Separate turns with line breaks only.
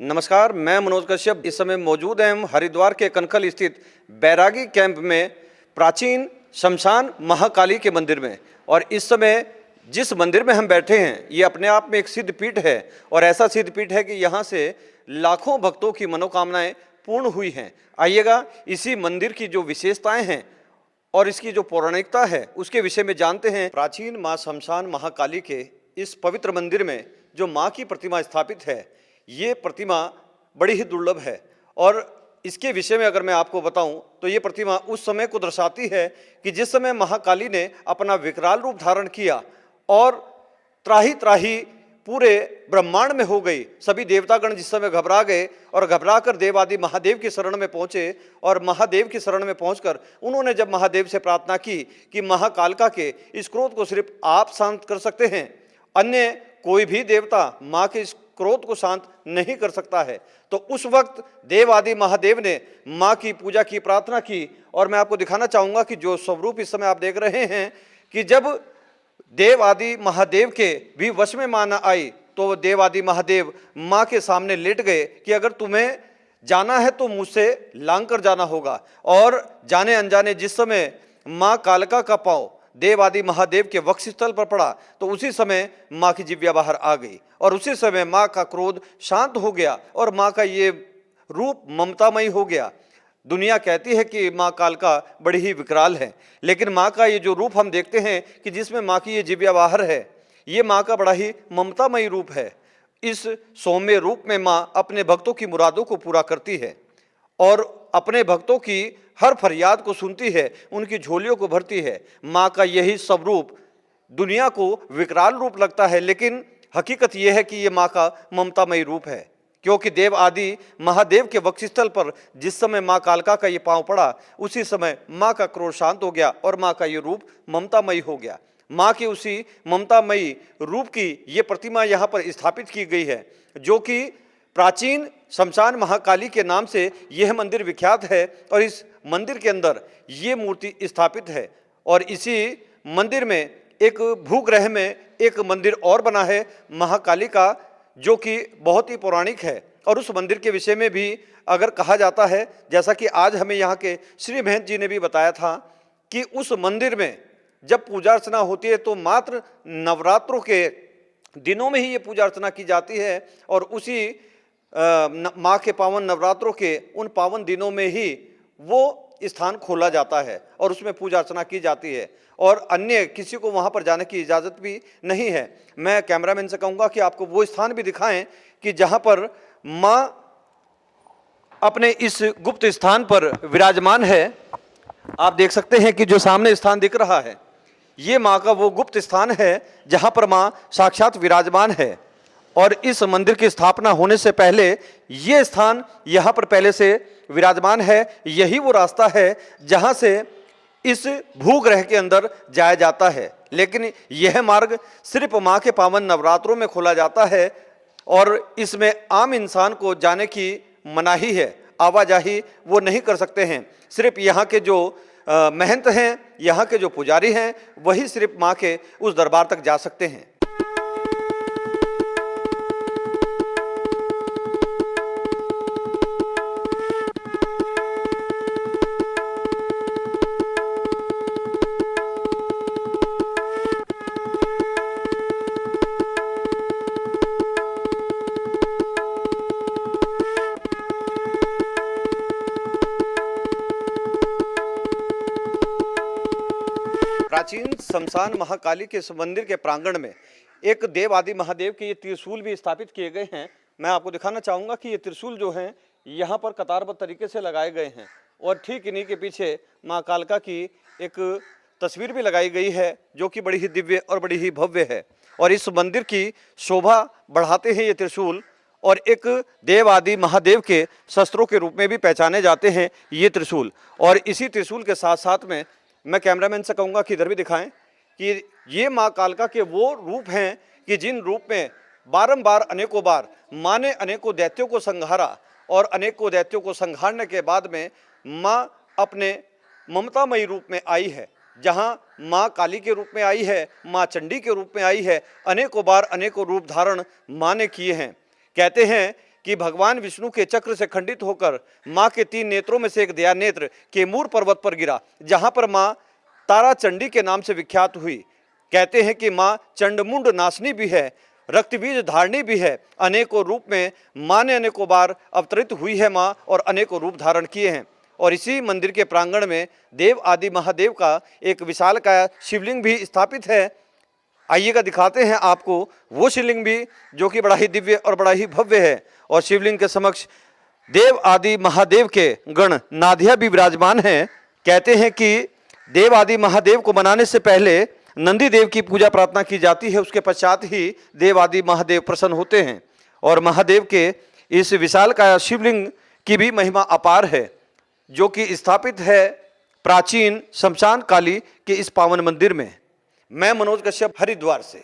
नमस्कार, मैं मनोज कश्यप। इस समय मौजूद हैं हम हरिद्वार के कनखल स्थित बैरागी कैंप में प्राचीन शमशान महाकाली के मंदिर में। और इस समय जिस मंदिर में हम बैठे हैं ये अपने आप में एक सिद्ध पीठ है और ऐसा सिद्ध पीठ है कि यहाँ से लाखों भक्तों की मनोकामनाएं पूर्ण हुई हैं। आइएगा इसी मंदिर की जो विशेषताएं हैं और इसकी जो पौराणिकता है उसके विषय में जानते हैं। प्राचीन माँ शमशान महाकाली के इस पवित्र मंदिर में जो माँ की प्रतिमा स्थापित है, ये प्रतिमा बड़ी ही दुर्लभ है। और इसके विषय में अगर मैं आपको बताऊं तो ये प्रतिमा उस समय को दर्शाती है कि जिस समय महाकाली ने अपना विकराल रूप धारण किया और त्राही त्राही पूरे ब्रह्मांड में हो गई। सभी देवतागण जिस समय घबरा गए और घबराकर देव आदि महादेव की शरण में पहुंचे और महादेव की शरण में पहुंचकर उन्होंने जब महादेव से प्रार्थना की कि महाकालिका के इस क्रोध को सिर्फ आप शांत कर सकते हैं, अन्य कोई भी देवता माँ के इस क्रोध को शांत नहीं कर सकता है, तो उस वक्त देव आदि महादेव ने माँ की पूजा की, प्रार्थना की। और मैं आपको दिखाना चाहूँगा कि जो स्वरूप इस समय आप देख रहे हैं कि जब देव आदि महादेव के भी वश में माँ न आई तो देव आदि महादेव माँ के सामने लेट गए कि अगर तुम्हें जाना है तो मुझसे लांग कर जाना होगा। और जाने अनजाने जिस समय माँ कालिका का पाँव देव आदि महादेव के वक्षस्थल पर पड़ा तो उसी समय माँ की जिह्वा बाहर आ गई और उसी समय माँ का क्रोध शांत हो गया और माँ का ये रूप ममतामयी हो गया। दुनिया कहती है कि माँ कालिका बड़ी ही विकराल है, लेकिन माँ का ये जो रूप हम देखते हैं कि जिसमें माँ की ये जिह्वा बाहर है, ये माँ का बड़ा ही ममतामयी रूप है। इस सौम्य रूप में माँ अपने भक्तों की मुरादों को पूरा करती है और अपने भक्तों की हर फरियाद को सुनती है, उनकी झोलियों को भरती है। माँ का यही सब रूप दुनिया को विकराल रूप लगता है, लेकिन हकीकत यह है कि ये माँ का ममतामयी रूप है, क्योंकि देव आदि महादेव के वक्षस्थल पर जिस समय माँ कालिका का ये पांव पड़ा उसी समय माँ का क्रोध शांत हो गया और माँ का ये रूप ममतामयी हो गया। माँ की उसी ममतामयी रूप की ये प्रतिमा यहाँ पर स्थापित की गई है, जो कि प्राचीन शमशान महाकाली के नाम से यह मंदिर विख्यात है। और इस मंदिर के अंदर ये मूर्ति स्थापित है और इसी मंदिर में एक भूग्रह में एक मंदिर और बना है महाकाली का, जो कि बहुत ही पौराणिक है। और उस मंदिर के विषय में भी अगर कहा जाता है, जैसा कि आज हमें यहाँ के श्री महंत जी ने भी बताया था कि उस मंदिर में जब पूजा अर्चना होती है तो मात्र नवरात्रों के दिनों में ही ये पूजा अर्चना की जाती है और उसी माँ के पावन नवरात्रों के उन पावन दिनों में ही वो स्थान खोला जाता है और उसमें पूजा अर्चना की जाती है और अन्य किसी को वहाँ पर जाने की इजाज़त भी नहीं है। मैं कैमरामैन से कहूँगा कि आपको वो स्थान भी दिखाएं कि जहाँ पर माँ अपने इस गुप्त स्थान पर विराजमान है। आप देख सकते हैं कि जो सामने स्थान दिख रहा है ये माँ का वो गुप्त स्थान है जहाँ पर माँ साक्षात विराजमान है। और इस मंदिर की स्थापना होने से पहले ये स्थान यहाँ पर पहले से विराजमान है। यही वो रास्ता है जहाँ से इस भूग्रह के अंदर जाया जाता है, लेकिन यह मार्ग सिर्फ माँ के पावन नवरात्रों में खोला जाता है और इसमें आम इंसान को जाने की मनाही है, आवाजाही वो नहीं कर सकते हैं। सिर्फ यहाँ के जो महंत हैं, यहाँ के जो पुजारी हैं, वही सिर्फ माँ के उस दरबार तक जा सकते हैं। प्राचीन शमशान महाकाली के इस मंदिर के प्रांगण में एक देव आदि महादेव के ये त्रिशूल भी स्थापित किए गए हैं। मैं आपको दिखाना चाहूँगा कि ये त्रिशूल जो हैं यहाँ पर कतारबद्ध तरीके से लगाए गए हैं और ठीक इन्हीं के पीछे माँ कालिका की एक तस्वीर भी लगाई गई है, जो कि बड़ी ही दिव्य और बड़ी ही भव्य है। और इस मंदिर की शोभा बढ़ाते हैं ये त्रिशूल और एक देव आदि महादेव के शस्त्रों के रूप में भी पहचाने जाते हैं ये त्रिशूल। और इसी त्रिशूल के साथ साथ में मैं कैमरामैन से कहूँगा कि इधर भी दिखाएं कि ये माँ कालिका के वो रूप हैं कि जिन रूप में बारंबार अनेकों बार माँ ने अनेकों दैत्यों को संहारा और अनेकों दैत्यों को संहारने के बाद में माँ अपने ममतामयी रूप में आई है। जहाँ माँ काली के रूप में आई है, माँ चंडी के रूप में आई है, अनेकों बार अनेकों रूप धारण माँ ने किए हैं। कहते हैं कि भगवान विष्णु के चक्र से खंडित होकर माँ के 3 नेत्रों में से एक दया नेत्र कैमूर पर्वत पर गिरा, जहां पर माँ तारा चंडी के नाम से विख्यात हुई। कहते हैं कि माँ चंडमुंड नाशनी भी है, रक्तबीज धारणी भी है। अनेकों रूप में माँ ने अनेकों बार अवतरित हुई है माँ, और अनेकों रूप धारण किए हैं। और इसी मंदिर के प्रांगण में देव आदि महादेव का एक विशालकाय शिवलिंग भी स्थापित है। आइएगा दिखाते हैं आपको वो शिवलिंग भी, जो कि बड़ा ही दिव्य और बड़ा ही भव्य है। और शिवलिंग के समक्ष देव आदि महादेव के गण नाधिया भी विराजमान हैं। कहते हैं कि देव आदि महादेव को बनाने से पहले नंदी देव की पूजा प्रार्थना की जाती है, उसके पश्चात ही देव आदि महादेव प्रसन्न होते हैं। और महादेव के इस विशालकाय शिवलिंग की भी महिमा अपार है, जो कि स्थापित है प्राचीन शमशान काली के इस पावन मंदिर में। मैं मनोज कश्यप, हरिद्वार से।